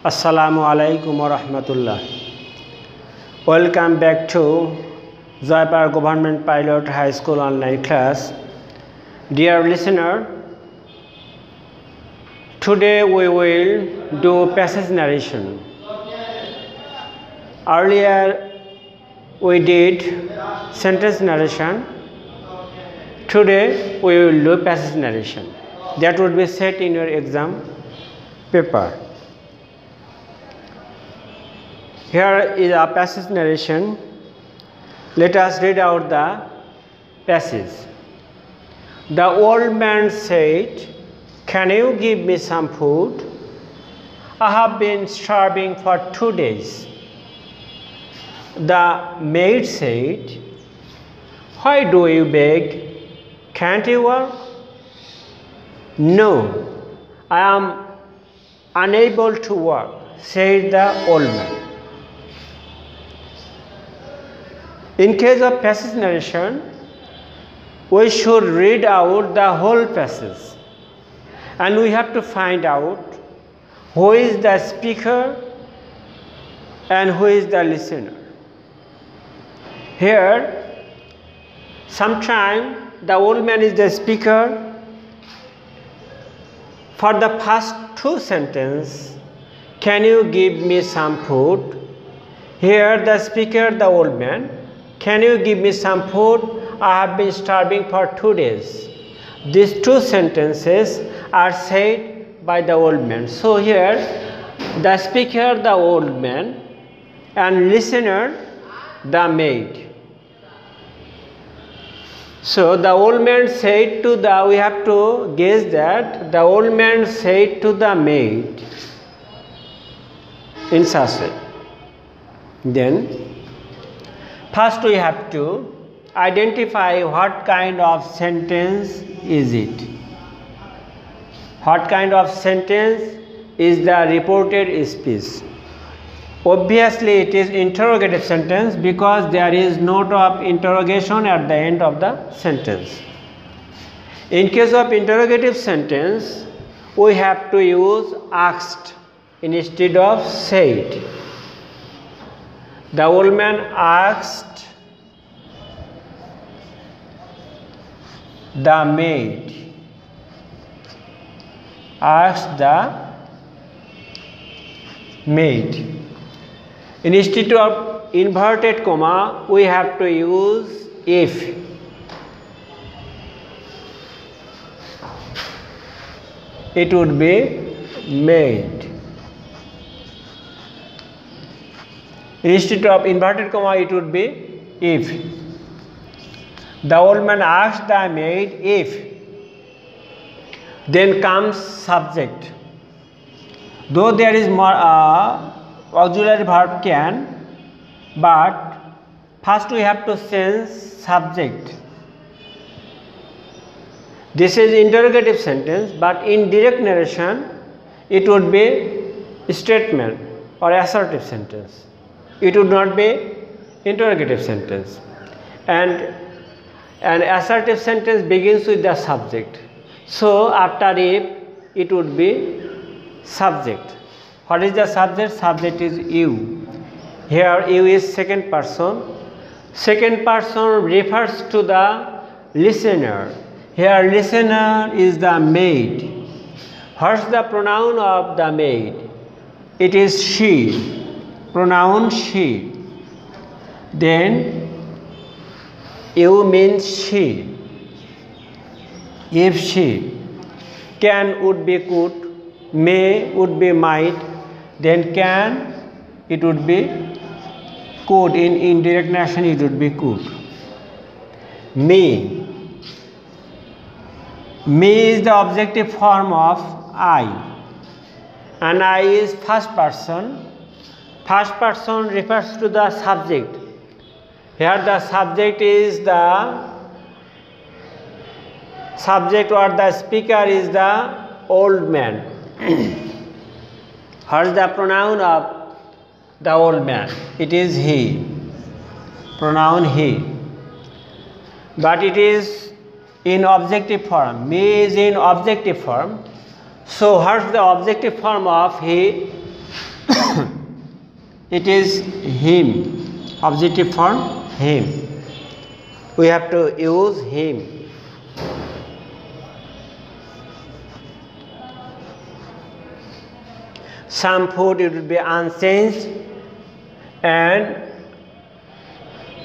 Assalamu alaikum wa rahmatullah. Welcome back to Jaipur Government Pilot High School online class. Dear listener, today we will do passage narration. Earlier we did sentence narration. Today we will do passage narration. That would be set in your exam paper. Here is a passage narration. Let us read out the passage. The old man said, "Can you give me some food? I have been starving for 2 days." The maid said, "Why do you beg? Can't you work?" "No, I am unable to work," said the old man. In case of passage narration, we should read out the whole passage and we have to find out who is the speaker and who is the listener. Here, sometimes the old man is the speaker. For the first 2 sentences, "Can you give me some food?" Here the speaker, the old man, "Can you give me some food? I have been starving for 2 days." These 2 sentences are said by the old man. So here the speaker, the old man, and listener, the maid. So the old man said to the, we have to guess that the old man said to the maid in such way. Then first we have to identify what kind of sentence is it. What kind of sentence is the reported speech? Obviously it is interrogative sentence because there is note of interrogation at the end of the sentence. In case of interrogative sentence, we have to use asked instead of said. The old man asked the maid. Asked the maid. Instead of inverted comma, we have to use if. It would be maid. Instead of inverted comma, it would be if. The old man asked the maid if. Then comes subject. Though there is more auxiliary verb can, but first we have to change subject. This is interrogative sentence, but in direct narration it would be statement or assertive sentence. It would not be interrogative sentence. And an assertive sentence begins with the subject. So after if, it would be subject. What is the subject? Subject is you. Here you is second person. Second person refers to the listener. Here listener is the maid. What's the pronoun of the maid? It is she. Pronoun she. Then you means she. If she. Can would be could. May would be might. Then can, it would be could. In indirect narration it would be could. Me. Me is the objective form of I. And I is first person. First person refers to the subject. Here the subject is the subject or the speaker is the old man. What is the pronoun of the old man? It is he. Pronoun he. But it is in objective form. Me is in objective form. So what's the objective form of he? It is him, objective form him. We have to use him. Some food it would be unchanged, and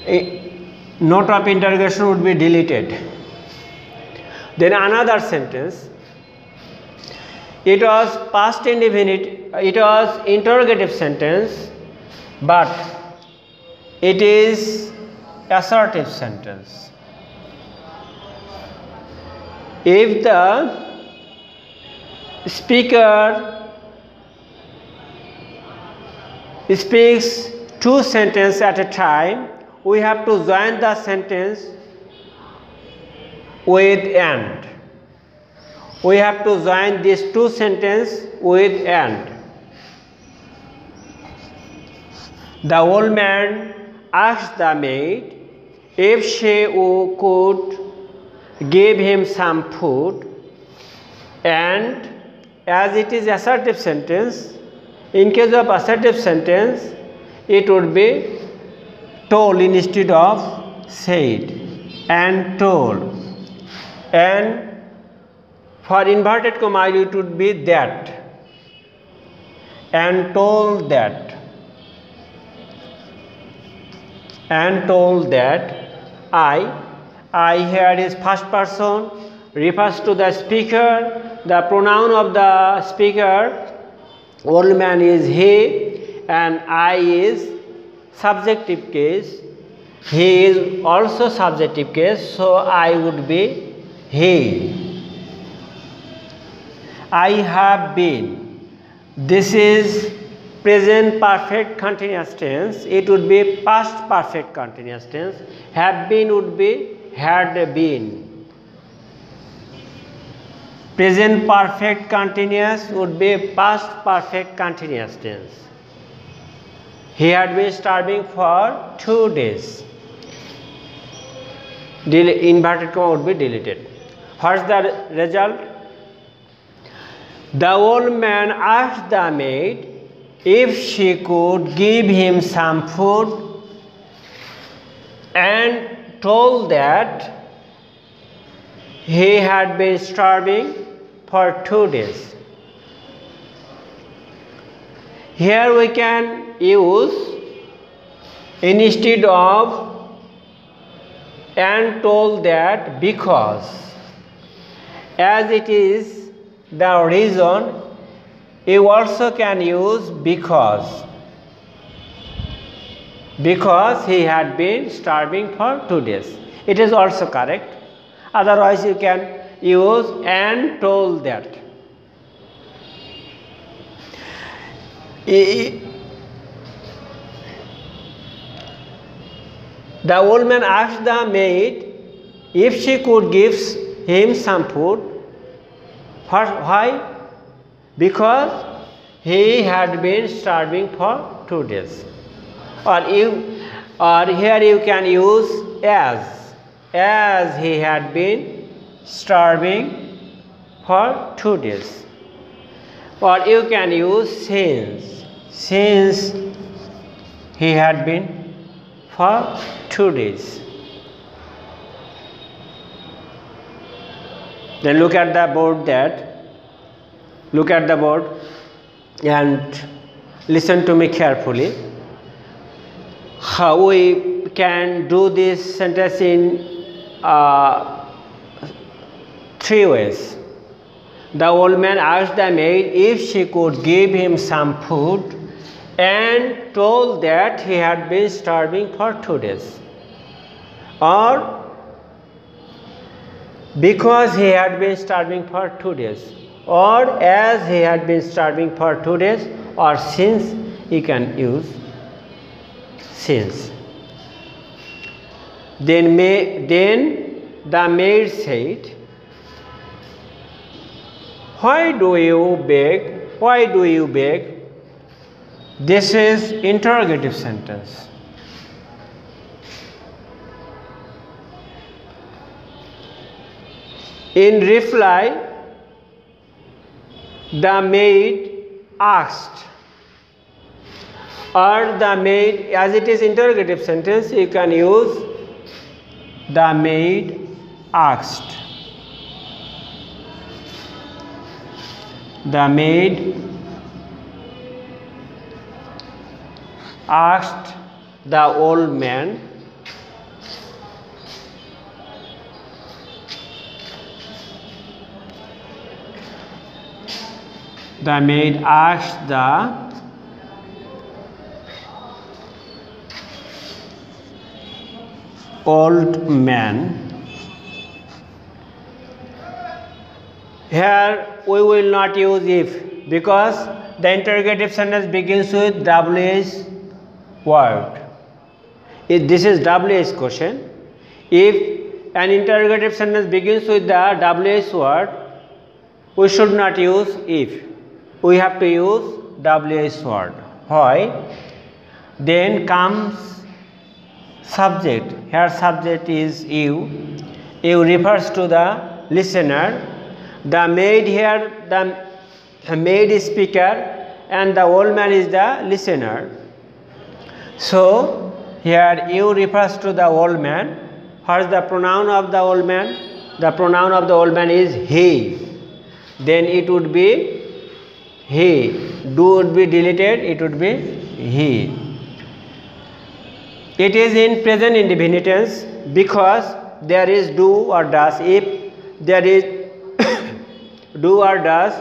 a note of interrogation would be deleted. Then another sentence, it was past indefinite, it was interrogative sentence, but it is assertive sentence. If the speaker speaks two sentences at a time, we have to join the sentence with and. We have to join these two sentences with and. The old man asked the maid if she could give him some food, and as it is assertive sentence, in case of assertive sentence, it would be told instead of said, and told. And for inverted comma, it would be that, and told that, and told that. I here is first person, refers to the speaker. The pronoun of the speaker, old man, is he, and I is subjective case. He is also subjective case, so I would be he. I have been. This is present perfect continuous tense. It would be past perfect continuous tense. Have been would be had been. Present perfect continuous would be past perfect continuous tense. He had been starving for 2 days. Inverted comma would be deleted. What's the result? The old man asked the maid if she could give him some food, and told that he had been starving for 2 days. Here we can use instead of and told that because, as it is the reason, you also can use because he had been starving for 2 days. It is also correct. Otherwise you can use and told that. The old man asked the maid if she could give him some food. Why? Because he had been starving for 2 days. Or here you can use as he had been starving for 2 days. Or you can use since he had been for 2 days. Then look at the board and listen to me carefully. How we can do this sentence in 3 ways. The old man asked the maid if she could give him some food, and told that he had been starving for 2 days. Or because he had been starving for 2 days, or as he had been starving for 2 days, or since you can use since. Then the maid said, why do you beg? This is interrogative sentence. In reply, the maid asked, or the maid, as it is interrogative sentence, you can use the maid asked. The maid asked the old man the maid asked the old man. Here we will not use if, because the interrogative sentence begins with WH word. This is WH question. If an interrogative sentence begins with the WH word, we should not use if. We have to use WH word. Why? Then comes subject. Here subject is you. You refers to the listener. The maid here, the maid is speaker and the old man is the listener. So here you refers to the old man. What is the pronoun of the old man? The pronoun of the old man is he. Then it would be he. Do would be deleted, it would be he. It is in present indefinite tense because there is do or does. If there is do or does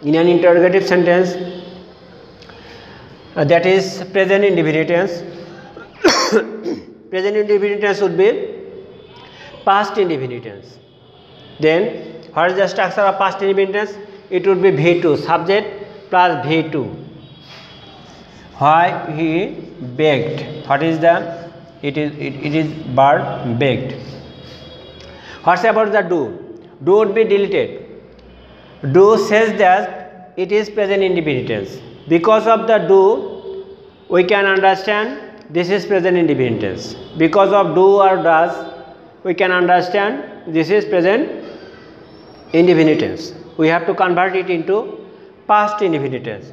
in an interrogative sentence, that is present indefinite tense. Present indefinite tense would be past indefinite tense. Then what is the structure of past indefinite tense? It would be V2, subject plus V2. Why he begged? What is the? It is verb begged. What's about the do? Do would be deleted. Do says that it is present indefinite tense. Because of the do, we can understand this is present indefinite tense. Because of do or does, we can understand this is present indefinite tense. We have to convert it into past indefinite tense.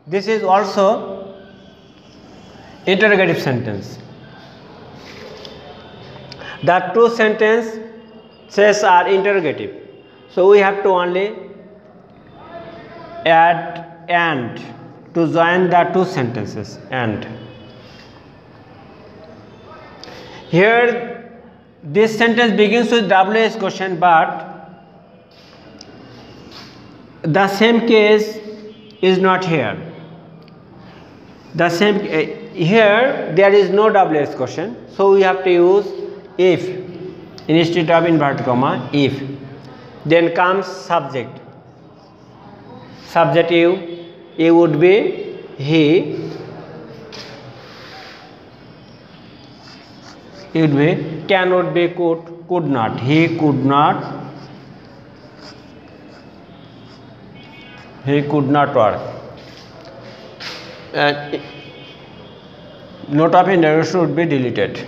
This is also interrogative sentence. The two sentences are interrogative. So we have to only add and to join the two sentences. And here this sentence begins with WH question, but the same case is not here. The same here there is no WH question, so we have to use if instead of inverted comma if. Then comes subject. Subject you would be he. It would be can would be could not. He could not. He could not work. And note of interrogation would be deleted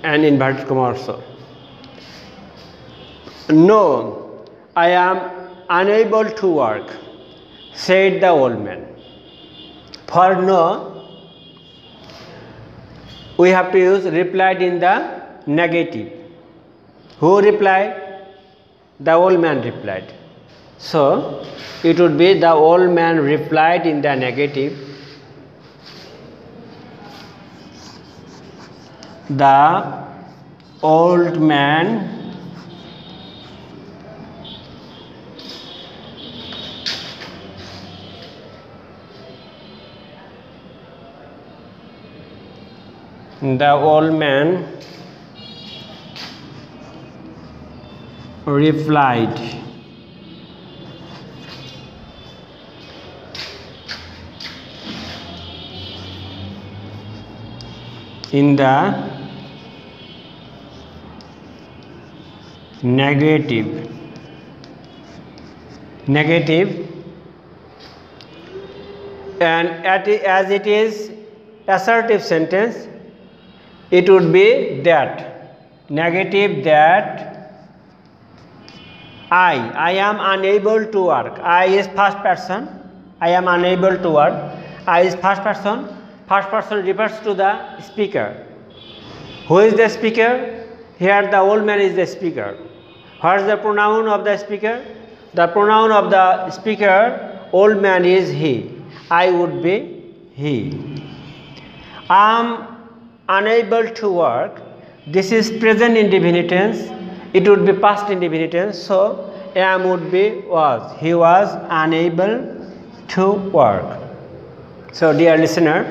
and inverted comma also. No. I am unable to work, said the old man. For no, we have to use replied in the negative. Who replied? The old man replied. So, it would be the old man replied in the negative. The old man replied. In the negative. And as it is assertive sentence, it would be that negative that I am unable to work. I is first person. I am unable to work. I is first person. First person refers to the speaker. Who is the speaker? Here the old man is the speaker. What is the pronoun of the speaker? The pronoun of the speaker, old man, is he. I would be he. I am unable to work. This is present indefinite tense. It would be past indefinite tense. So am would be was. He was unable to work. So dear listener,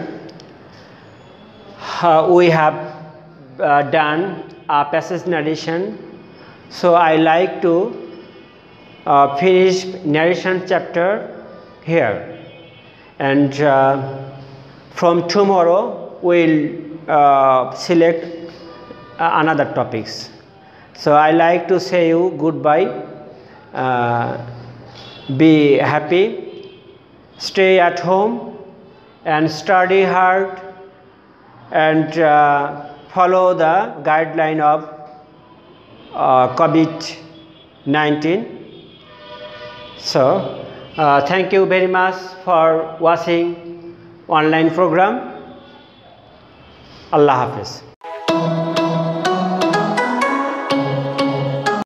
we have done a passage narration. So I like to finish narration chapter here, and from tomorrow we'll select another topics. So I like to say you goodbye. Be happy, stay at home and study hard, and follow the guideline of COVID-19. So thank you very much for watching online program. Allah Hafiz.